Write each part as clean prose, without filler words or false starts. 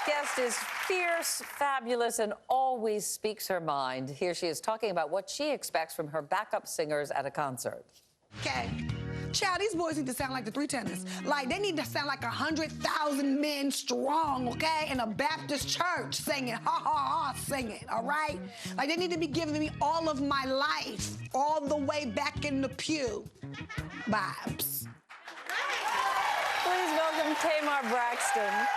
guest is fierce, fabulous, and always speaks her mind. Here she is talking about what she expects from her backup singers at a concert. Okay. Child, these boys need to sound like the Three Tenors. Like, they need to sound like 100,000 men strong, okay? In a Baptist church singing, ha, ha, ha, singing, all right? Like, they need to be giving me all of my life, all the way back in the pew. Vibes. Please welcome Tamar Braxton.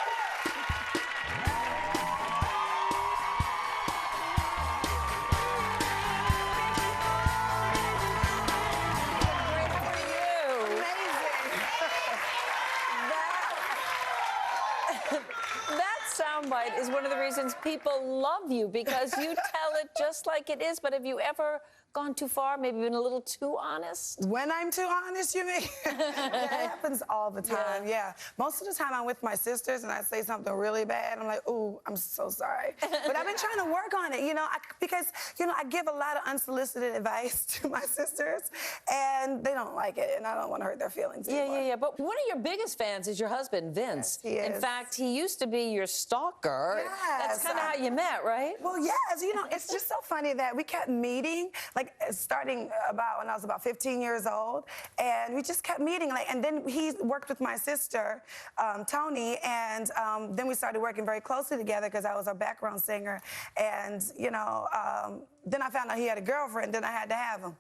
Soundbite is one of the reasons people love you, because you tell it just like it is. But have you ever gone too far, maybe been a little too honest? When I'm too honest, you mean? That happens all the time, yeah. Most of the time I'm with my sisters and I say something really bad. I'm like, ooh, I'm so sorry. But I've been trying to work on it, you know, because, you know, I give a lot of unsolicited advice to my sisters and they don't like it and I don't want to hurt their feelings anymore. Yeah. But one of your biggest fans is your husband, Vince. Yes, he is. In fact, he used to be your stalker. Yes. That's kind of how you met, right? Well, yes, you know, it's just so funny that we kept meeting, like, starting about when I was about 15 years old, and we just kept meeting, like, and then he worked with my sister, Tony, and then we started working very closely together because I was a background singer, and, you know, then I found out he had a girlfriend, then I had to have him.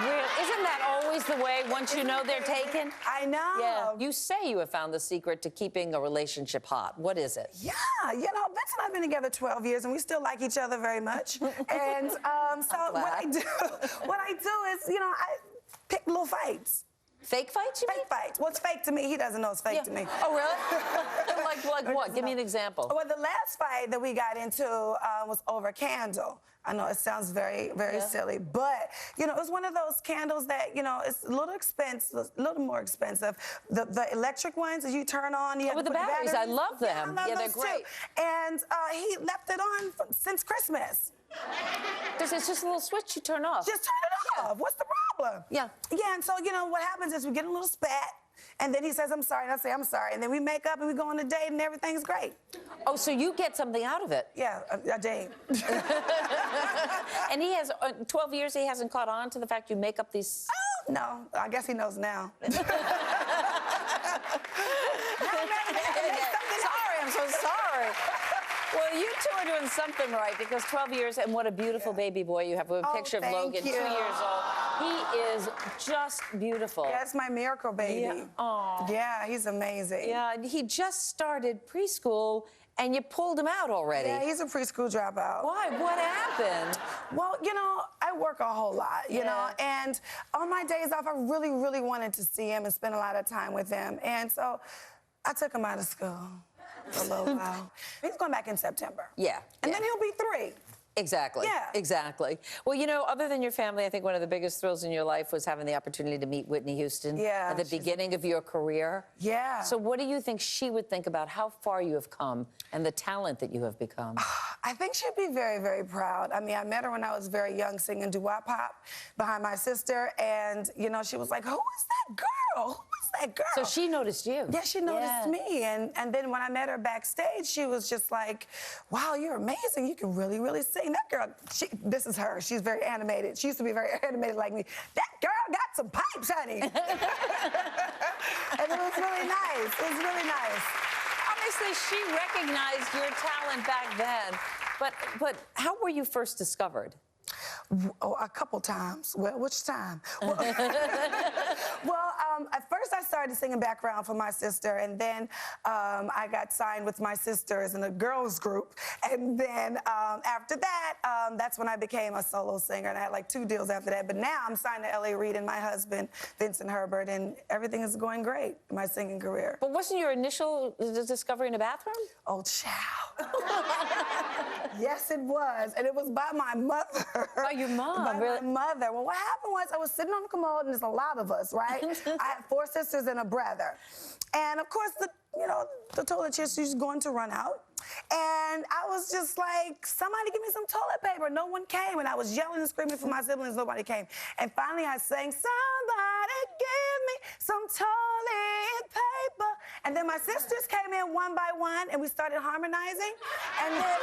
Really? Isn't that always the way once you know they're taken? I know. Yeah. You say you have found the secret to keeping a relationship hot. What is it? Yeah, you know, Vince and I have been together 12 years and we still like each other very much. And so what I do is, you know, I pick little fights. Fake fights, you mean? Fake fights. Well, it's fake to me. He doesn't know it's fake to me. Oh, really? like what? Give me an example. Well, the last fight that we got into was over a candle. I know it sounds very, very silly, but, you know, it was one of those candles that, you know, it's a little expensive, a little more expensive. The electric ones that you turn on. You with the batteries. I love them. Yeah, they're great. Too. And he left it on since Christmas. It's just a little switch you turn off. Just turn it off. What's the problem? Yeah, and so, you know, what happens is we get a little spat, and then he says, I'm sorry, and I say, I'm sorry. And then we make up and we go on a date and everything's great. Oh, so you get something out of it? Yeah, a date. And he has, 12 years, he hasn't caught on to the fact you make up these... Oh, no, I guess he knows now. Sorry, I'm so sorry. Well, you two are doing something right, because 12 years, and what a beautiful baby boy you have. We have a picture of Logan, 2 years old. He is just beautiful. Yeah, it's my miracle baby. Yeah. Aww. Yeah, he's amazing. Yeah, he just started preschool, and you pulled him out already. Yeah, he's a preschool dropout. Why? What happened? Well, you know, I work a whole lot, you know, and on my days off, I really, really wanted to see him and spend a lot of time with him. And so I took him out of school for a little while. He's going back in September. Yeah. And then he'll be 3. Exactly. Yeah. Exactly. Well, you know, other than your family, I think one of the biggest thrills in your life was having the opportunity to meet Whitney Houston at the beginning of your career. Yeah. So what do you think she would think about how far you have come and the talent that you have become? I think she'd be very, very proud. I mean, I met her when I was very young singing doo-wop pop behind my sister, and, you know, she was like, who is that girl? Who is that girl? So she noticed you. Yeah, she noticed me. And then when I met her backstage, she was just like, wow, you're amazing. You can really, really sing. That girl, this is her. She's very animated. She used to be very animated like me. That girl got some pipes, honey. And it was really nice. It was really nice. Obviously, she recognized your talent back then. But how were you first discovered? Oh, a couple times. Well, which time? Well, at first I started singing background for my sister, and then I got signed with my sisters in a girls group. And then after that, that's when I became a solo singer, and I had like 2 deals after that. But now I'm signed to L.A. Reid and my husband, Vincent Herbert, and everything is going great in my singing career. But wasn't your initial discovery in a bathroom? Oh, child. Yes, it was. And it was by my mother. By your mom? By my mother. Well, what happened was I was sitting on the commode, and there's a lot of us, right? I had 4 sisters and a brother. And, of course, the toilet tissue's going to run out. And I was just like, somebody give me some toilet paper. No one came. And I was yelling and screaming for my siblings. Nobody came. And finally I sang, somebody give me some toilet paper. And then my sisters came in one by one, and we started harmonizing. And then,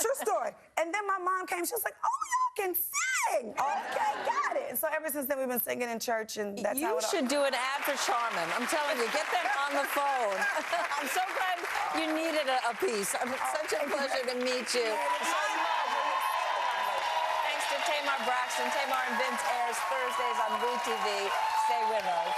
true story. And then my mom came, she was like, oh, y'all can sing. Okay, got it. And so ever since then, we've been singing in church, and that's how it all... You should do an ad for Charmin. I'm telling you, get them on the phone. I'm so glad you needed a piece. It's such a pleasure to meet you. So lovely. Thanks to Tamar Braxton. Tamar and Vince airs Thursdays on WeTV. Stay with us.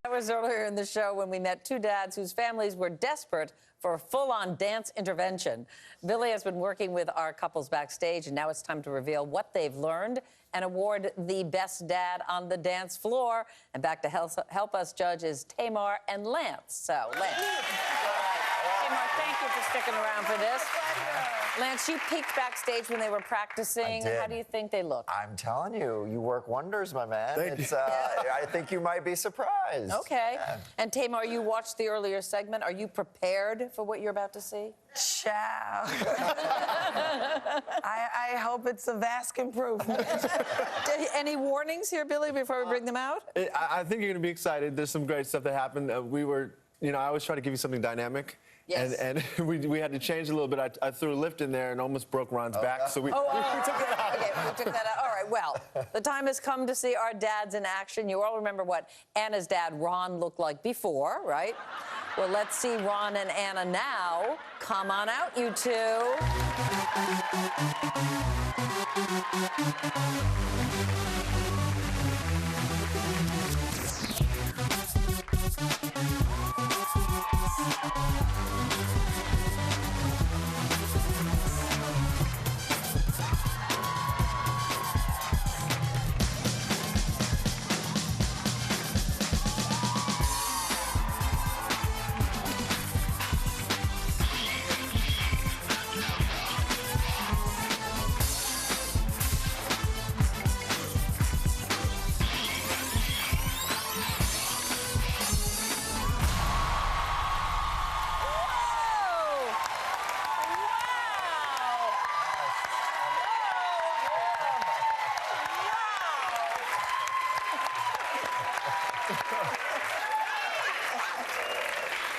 That was earlier in the show when we met two dads whose families were desperate for a full-on dance intervention. Billy has been working with our couples backstage, and now it's time to reveal what they've learned and award the best dad on the dance floor. And back to help us judge is Tamar and Lance. So, Lance. All right. Tamar, thank you for sticking around for this. Lance, you peeked backstage when they were practicing. I did. How do you think they look? I'm telling you, you work wonders, my man. Thank you. I think you might be surprised. Okay. Yeah. And Tamar, you watched the earlier segment. Are you prepared for what you're about to see? Ciao. I hope it's a vast improvement. Any warnings here, Billy, before we bring them out? I think you're going to be excited. There's some great stuff that happened. I always try to give you something dynamic. Yes. And we had to change a little bit. I threw a lift in there and almost broke Ron's back, so we took that out. Okay, we took that out. All right, well, the time has come to see our dads in action. You all remember what Anna's dad, Ron, looked like before, right? Well, let's see Ron and Anna now. Come on out, you two.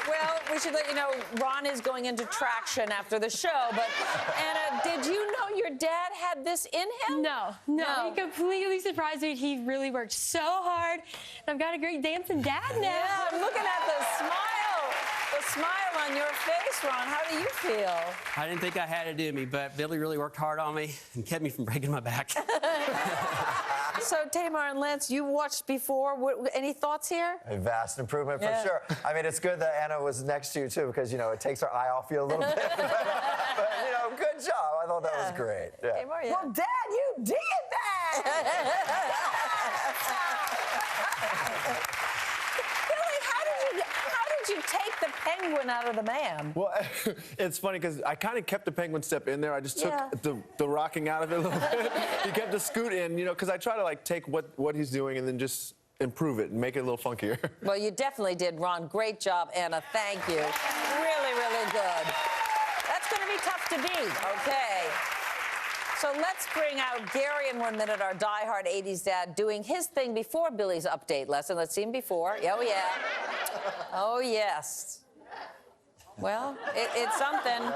Well, we should let you know Ron is going into traction after the show, but Anna, did you know your dad had this in him? No. He completely surprised me. He really worked so hard. I've got a great dancing dad now. Yeah, I'm looking at the smile on your face, Ron. How do you feel? I didn't think I had it in me, but Billy really worked hard on me and kept me from breaking my back. So, Tamar and Lance, you watched before. Any thoughts here? A vast improvement for sure. I mean, it's good that Anna was next to you, too, because, it takes her eye off you a little bit. but, good job. I thought that was great. Yeah. Tamar, yeah. Well, Dad, you did that! Billy, how did you take the penguin out of the man? Well, it's funny because I kind of kept the penguin step in there. I just took the rocking out of it a little bit. He kept the scoot in, because I try to take what he's doing and then just improve it and make it a little funkier. Well, you definitely did, Ron. Great job, Anna. Thank you. Really, really good. That's going to be tough to beat. Okay. So let's bring out Gary in 1 minute, our diehard 80s dad, doing his thing before Billy's update lesson. Let's see him before. Oh, yeah. Oh, yes. Well, it's something.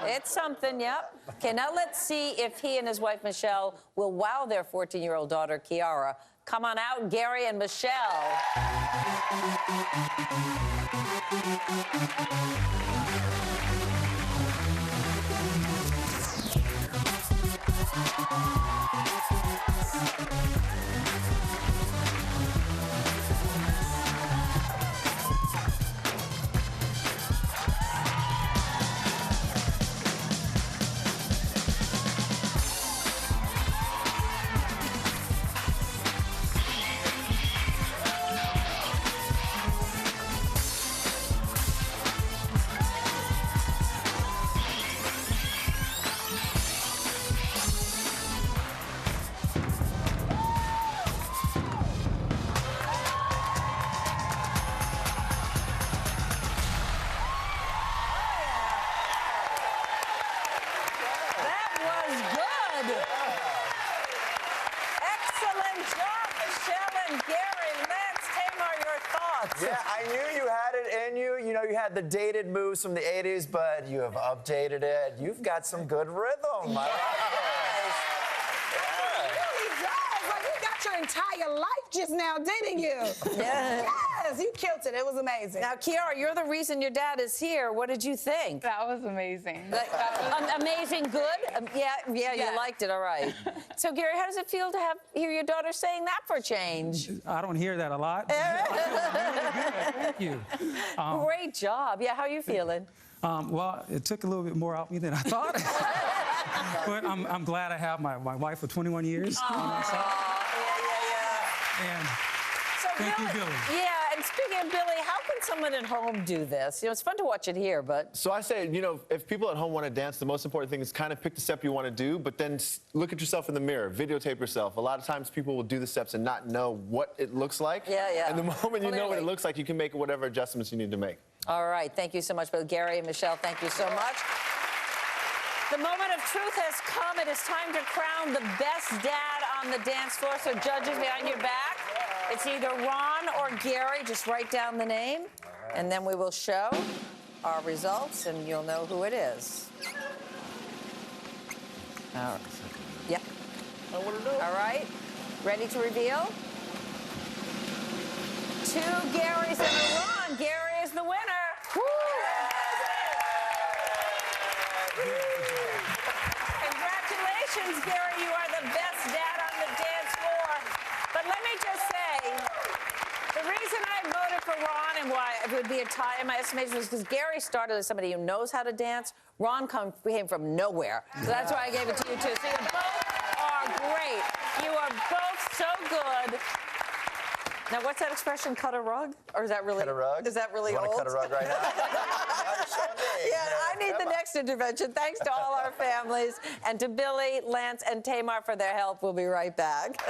It's something, yep. Okay, now let's see if he and his wife, Michelle, will wow their 14-year-old daughter, Kiara. Come on out, Gary and Michelle. had the dated moves from the 80s, but you have updated it. You've got some good rhythm. I like it. Really does. Like, you got your entire life just now, didn't you? Yeah. Yes, you killed it. It was amazing. Now, Kiara, you're the reason your dad is here. What did you think? That was amazing. Amazing, good? Yeah, you liked it, all right. So, Gary, how does it feel to hear your daughter saying that for a change? I don't hear that a lot. Thank you. Great job. Yeah, how are you feeling? Well, it took a little bit more out of me than I thought. But I'm glad I have my wife for 21 years on my side. And So thank you, Billy. Yeah, and speaking of Billy, how can someone at home do this? You know, it's fun to watch it here, but... So I say, you know, if people at home want to dance, the most important thing is kind of pick the step you want to do, but then look at yourself in the mirror, videotape yourself. A lot of times people will do the steps and not know what it looks like. Yeah. And the moment you know what it looks like, you can make whatever adjustments you need to make. All right, thank you so much, both Gary and Michelle. Thank you so much. The moment of truth has come. It is time to crown the best dad on the dance floor. So judges behind your back, it's either Ron or Gary. Just write down the name, and then we will show our results, and you'll know who it is. All right. Yep. All right. Ready to reveal? 2 Garys and a Ron. Gary is the winner. Woo! Congratulations, Gary. You are the best dad on the dance floor. But let me just say, the reason I voted for Ron and why it would be a tie in my estimation was because Gary started as somebody who knows how to dance. Ron came from nowhere. So that's why I gave it to you, too. So you both are great. You are both so good. Now, what's that expression, cut a rug? Or is that really... Cut a rug? Is that really you old? Want to cut a rug right now? Yeah, I need the next intervention. Thanks to all our families and to Billy, Lance, and Tamar for their help. We'll be right back.